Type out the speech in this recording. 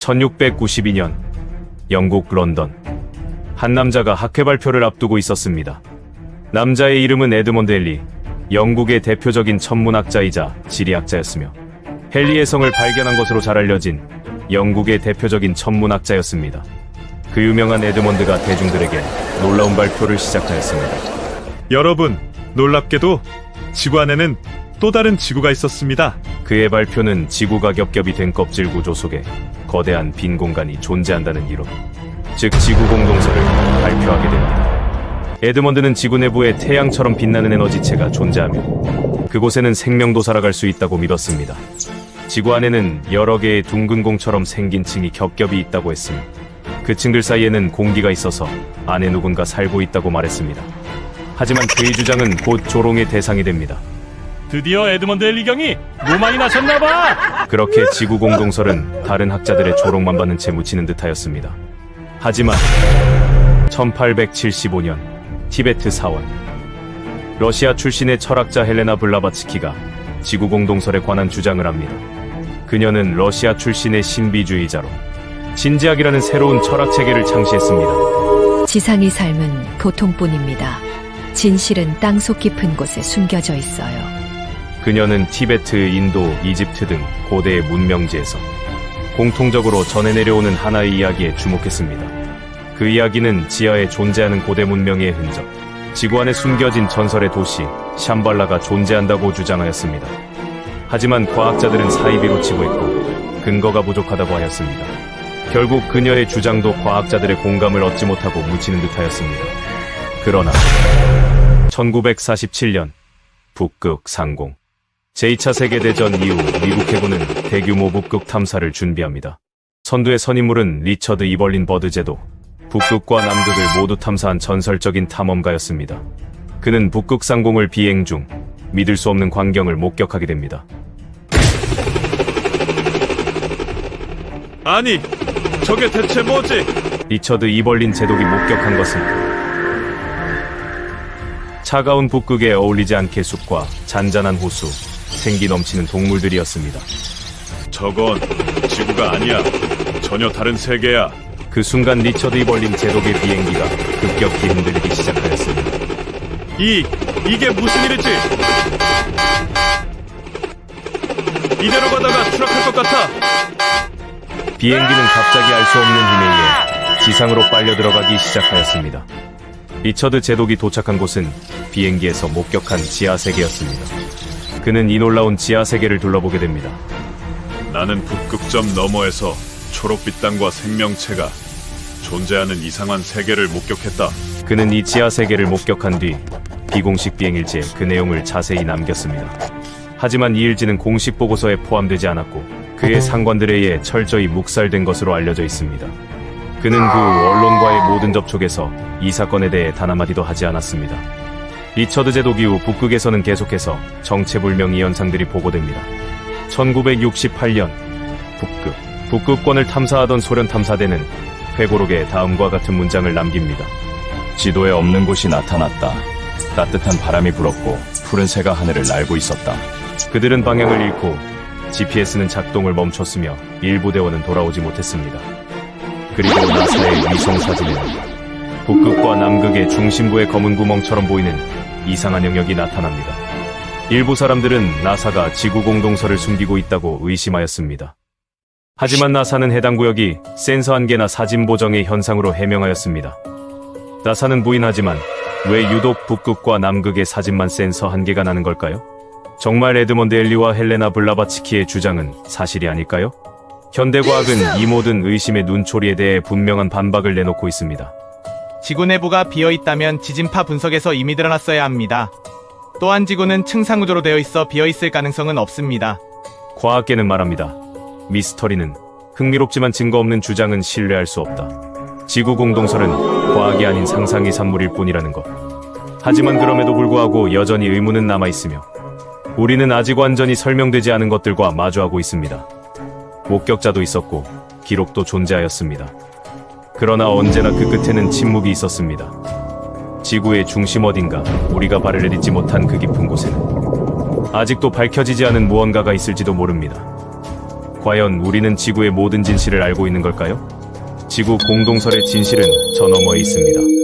1692년 영국 런던. 한 남자가 학회 발표를 앞두고 있었습니다. 남자의 이름은 에드먼드 헨리. 영국의 대표적인 천문학자이자 지리학자였으며 헨리의 성을 발견한 것으로 잘 알려진 영국의 대표적인 천문학자였습니다. 그 유명한 에드먼드가 대중들에게 놀라운 발표를 시작하였습니다. 여러분, 놀랍게도 지구 안에는 또 다른 지구가 있었습니다. 그의 발표는 지구가 겹겹이 된 껍질 구조 속에 거대한 빈 공간이 존재한다는 이론, 즉 지구 공동설을 발표하게 됩니다. 에드먼드는 지구 내부에 태양처럼 빛나는 에너지체가 존재하며 그곳에는 생명도 살아갈 수 있다고 믿었습니다. 지구 안에는 여러 개의 둥근 공처럼 생긴 층이 겹겹이 있다고 했으며 그 층들 사이에는 공기가 있어서 안에 누군가 살고 있다고 말했습니다. 하지만 그의 주장은 곧 조롱의 대상이 됩니다. 드디어 에드먼드 헨리 경이 노망이 나셨나봐! 그렇게 지구 공동설은 다른 학자들의 조롱만 받는 채 묻히는 듯하였습니다. 하지만 1875년 티베트 사원, 러시아 출신의 철학자 헬레나 블라바츠키가 지구 공동설에 관한 주장을 합니다. 그녀는 러시아 출신의 신비주의자로 진지학이라는 새로운 철학 체계를 창시했습니다. 지상의 삶은 고통뿐입니다. 진실은 땅속 깊은 곳에 숨겨져 있어요. 그녀는 티베트, 인도, 이집트 등 고대의 문명지에서 공통적으로 전해 내려오는 하나의 이야기에 주목했습니다. 그 이야기는 지하에 존재하는 고대 문명의 흔적, 지구 안에 숨겨진 전설의 도시 샴발라가 존재한다고 주장하였습니다. 하지만 과학자들은 사이비로 치고 있고 근거가 부족하다고 하였습니다. 결국 그녀의 주장도 과학자들의 공감을 얻지 못하고 묻히는 듯하였습니다. 그러나 1947년 북극 상공. 제2차 세계대전 이후 미국 해군은 대규모 북극 탐사를 준비합니다. 선두의 선임물은 리처드 이벌린 버드제도, 북극과 남극을 모두 탐사한 전설적인 탐험가였습니다. 그는 북극 상공을 비행 중 믿을 수 없는 광경을 목격하게 됩니다. 아니, 저게 대체 뭐지? 리처드 이벌린 제독이 목격한 것은 차가운 북극에 어울리지 않게 숲과 잔잔한 호수, 생기 넘치는 동물들이었습니다. 저건 지구가 아니야. 전혀 다른 세계야. 그 순간 리처드 이벌린 제독의 비행기가 급격히 흔들리기 시작하였습니다. 이게 무슨 일이지? 이대로 가다가 추락할 것 같아. 비행기는 갑자기 알 수 없는 힘에 의해 지상으로 빨려 들어가기 시작하였습니다. 리처드 제독이 도착한 곳은 비행기에서 목격한 지하세계였습니다. 그는 이 놀라운 지하세계를 둘러보게 됩니다. 나는 북극점 너머에서 초록빛 땅과 생명체가 존재하는 이상한 세계를 목격했다. 그는 이 지하세계를 목격한 뒤 비공식 비행일지에 그 내용을 자세히 남겼습니다. 하지만 이 일지는 공식 보고서에 포함되지 않았고 그의 상관들에 의해 철저히 묵살된 것으로 알려져 있습니다. 그는 그 언론과의 모든 접촉에서 이 사건에 대해 단 한마디도 하지 않았습니다. 리처드 제독 이후 북극에서는 계속해서 정체불명의 현상들이 보고됩니다. 1968년 북극권을 탐사하던 소련 탐사대는 회고록에 다음과 같은 문장을 남깁니다. 지도에 없는 곳이 나타났다. 따뜻한 바람이 불었고 푸른 새가 하늘을 날고 있었다. 그들은 방향을 잃고 GPS는 작동을 멈췄으며 일부 대원은 돌아오지 못했습니다. 그리고 나사의 위성 사진에는 북극과 남극의 중심부의 검은 구멍처럼 보이는 이상한 영역이 나타납니다. 일부 사람들은 나사가 지구 공동설을 숨기고 있다고 의심하였습니다. 하지만 나사는 해당 구역이 센서 한계나 사진 보정의 현상으로 해명하였습니다. 나사는 부인하지만 왜 유독 북극과 남극의 사진만 센서 한계가 나는 걸까요? 정말 에드먼드 헨리와 헬레나 블라바츠키의 주장은 사실이 아닐까요? 현대과학은 이 모든 의심의 눈초리에 대해 분명한 반박을 내놓고 있습니다. 지구 내부가 비어있다면 지진파 분석에서 이미 드러났어야 합니다. 또한 지구는 층상구조로 되어 있어 비어있을 가능성은 없습니다. 과학계는 말합니다. 미스터리는 흥미롭지만 증거 없는 주장은 신뢰할 수 없다. 지구 공동설은 과학이 아닌 상상의 산물일 뿐이라는 것. 하지만 그럼에도 불구하고 여전히 의문은 남아있으며 우리는 아직 완전히 설명되지 않은 것들과 마주하고 있습니다. 목격자도 있었고 기록도 존재하였습니다. 그러나 언제나 그 끝에는 침묵이 있었습니다. 지구의 중심 어딘가 우리가 발을 내딛지 못한 그 깊은 곳에는 아직도 밝혀지지 않은 무언가가 있을지도 모릅니다. 과연 우리는 지구의 모든 진실을 알고 있는 걸까요? 지구 공동설의 진실은 저 너머에 있습니다.